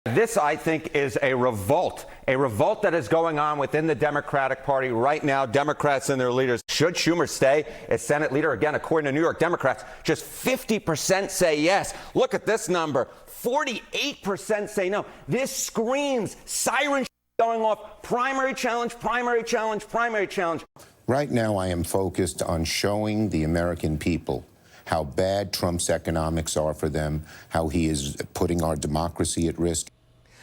This, I think, is a revolt that is going on within the Democratic Party right now. Democrats and their leaders. Should Schumer stay as Senate leader? Again, according to New York Democrats, just 50% say yes. Look at this number. 48% say no. This screams siren going off. Primary challenge, primary challenge, primary challenge. Right now, I am focused on showing the American people how bad Trump's economics are for them, how he is putting our democracy at risk.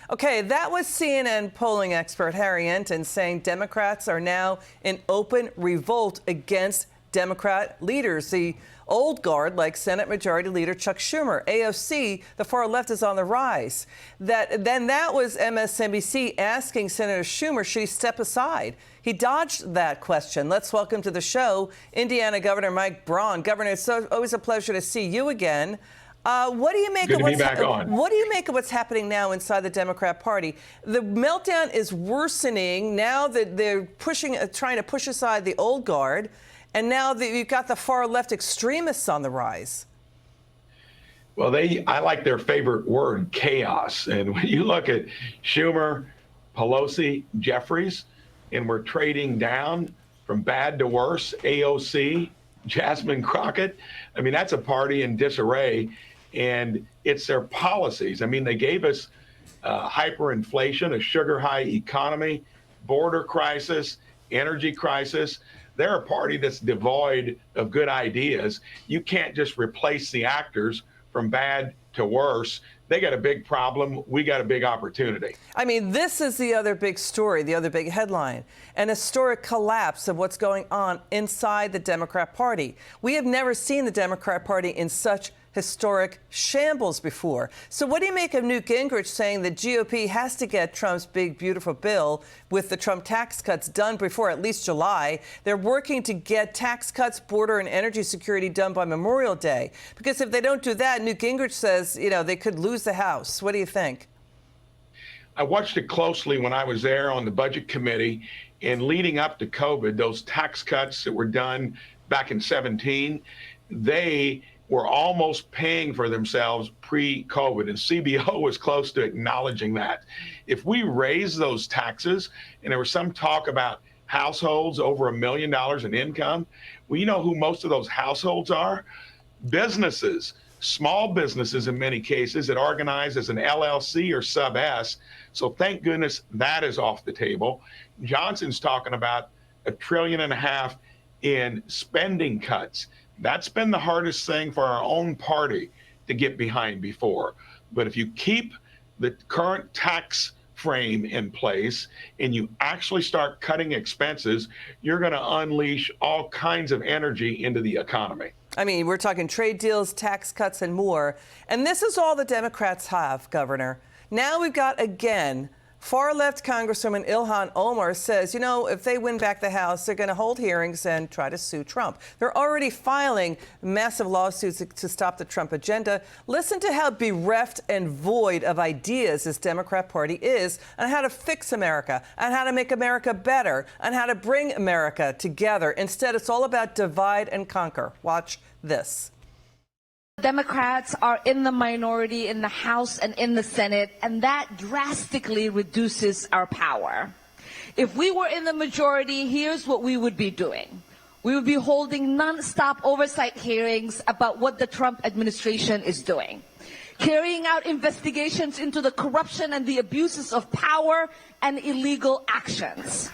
Okay, that was CNN polling expert Harry Enton saying Democrats are now in open revolt against Democrat leaders. The old guard, like Senate Majority Leader Chuck Schumer. AOC, the far left, is on the rise. That was MSNBC asking Senator Schumer, should he step aside? He dodged that question. Let's welcome to the show Indiana Governor Mike Braun. Governor, it's always a pleasure to see you again. What do you make of what's happening now inside the Democrat Party? The meltdown is worsening now that they're trying to push aside the old guard, and now that you've got the far left extremists on the rise. Well, I like their favorite word, chaos. And when you look at Schumer, Pelosi, Jeffries, and we're trading down from bad to worse, AOC, Jasmine Crockett. I mean, that's a party in disarray. And it's their policies. I mean, they gave us hyperinflation, a sugar high economy, border crisis, energy crisis. They're a party that's devoid of good ideas. You can't just replace the actors from bad to worse. They got a big problem. We got a big opportunity. I mean, this is the other big story, the other big headline, an historic collapse of what's going on inside the Democrat Party. We have never seen the Democrat Party in such historic shambles before. So what do you make of Newt Gingrich saying the GOP has to get Trump's big, beautiful bill with the Trump tax cuts done before at least July? They're working to get tax cuts, border and energy security done by Memorial Day. Because if they don't do that, Newt Gingrich says, they could lose the House. What do you think? I watched it closely when I was there on the budget committee, and leading up to COVID, those tax cuts that were done back in 2017, they were almost paying for themselves pre-COVID, and CBO was close to acknowledging that. If we raise those taxes, and there was some talk about households over $1 million in income, well, you know who most of those households are? Businesses, small businesses in many cases that organize as an LLC or sub S. So thank goodness that is off the table. Johnson's talking about $1.5 trillion in spending cuts. That's been the hardest thing for our own party to get behind before. But if you keep the current tax frame in place and you actually start cutting expenses, you're going to unleash all kinds of energy into the economy. I mean, we're talking trade deals, tax cuts, and more. And this is all the Democrats have, Governor. Now we've got, again, far-left Congresswoman Ilhan Omar says, if they win back the House, they're going to hold hearings and try to sue Trump. They're already filing massive lawsuits to stop the Trump agenda. Listen to how bereft and void of ideas this Democrat Party is on how to fix America, on how to make America better, on how to bring America together. Instead, it's all about divide and conquer. Watch this. Democrats are in the minority in the House and in the Senate, and that drastically reduces our power. If we were in the majority, here's what we would be doing. We would be holding non-stop oversight hearings about what the Trump administration is doing, carrying out investigations into the corruption and the abuses of power and illegal actions.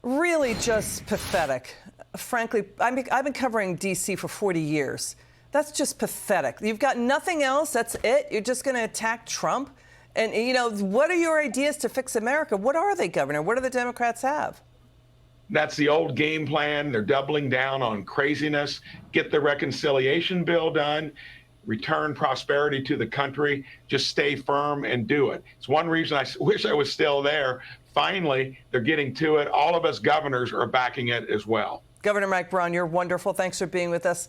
Really just pathetic. Frankly, I've been covering D.C. for 40 years. That's just pathetic. You've got nothing else. That's it. You're just going to attack Trump. And, what are your ideas to fix America? What are they, Governor? What do the Democrats have? That's the old game plan. They're doubling down on craziness. Get the reconciliation bill done. Return prosperity to the country. Just stay firm and do it. It's one reason I wish I was still there. Finally, they're getting to it. All of us governors are backing it as well. Governor Mike Braun, you're wonderful. Thanks for being with us.